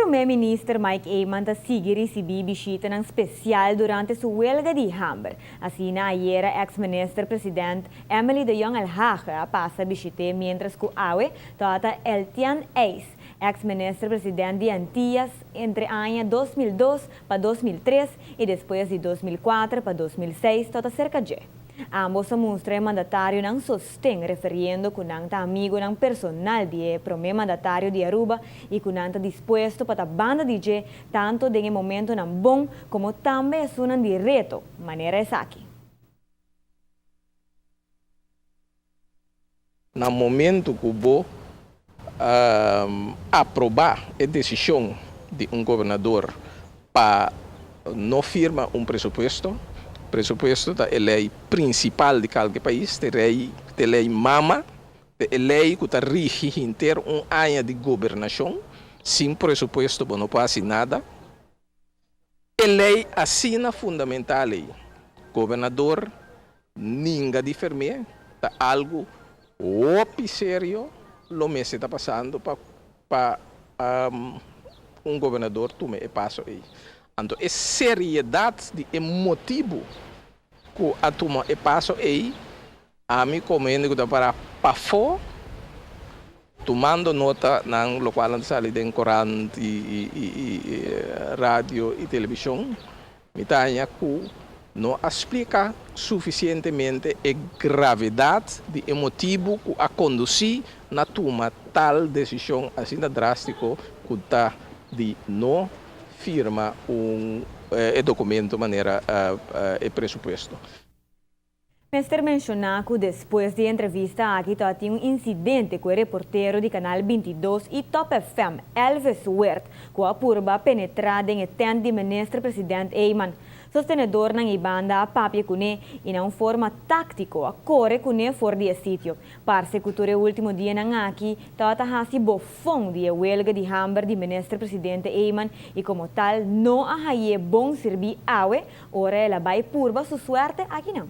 Primeiro-Ministro Mike Eyman sigue receber visita ng especial durante sua huelga de hambre. Assim, ayer, a ex-ministro-presidente Emily de Jong Alhaja passa visite mientras que awe tata Eltian Eis, ex-ministro-presidente de Antillas entre años 2002 para 2003 e depois de 2004 para 2006 tota cerca de. Ambos mostram mandatário não sostém, referindo que não está amigo não personal de primeiro mandatário de Aruba e que não está disposto para a banda DJ tanto em momento não bom como também é um de reto, maneira essa aqui. No momento que vou aprovar a decisão de governador para não firmar presupuesto da lei principal de qualquer país, da lei mama, da lei que está rige inteiro ano de governação, sem presupuesto não passa nada. A lei assina fundamental, governador, ninguém de firme, tá algo sério, lo mês está passando para governador tomar o passo aí. Então, a seriedade de motivo que a toma o passo aí, a mim comendo que para fora, tomando nota ng local na sali den koran e rádio e televisão, me tanya que não explica suficientemente a gravidade de motivo que a conduzir na toma tal decisão assim drástico que está de não firma documento de maneira presupuesto. Mester mencionou que depois de entrevista aqui tinha incidente com o reportero de Canal 22 e Top FM, Elvis Wert, que apurba penetrada em tent de ministro-presidente Eyman. Sostenedor ng ibanda papia kune e não forma táctico a corre kune for dia sítio. Parse cultura último dia ng aqui tata hasi bofong dia huelga de hambre de ministro-presidente Eyman e como tal não ahaye bom servir awe ora ela vai purba su suerte aqui não.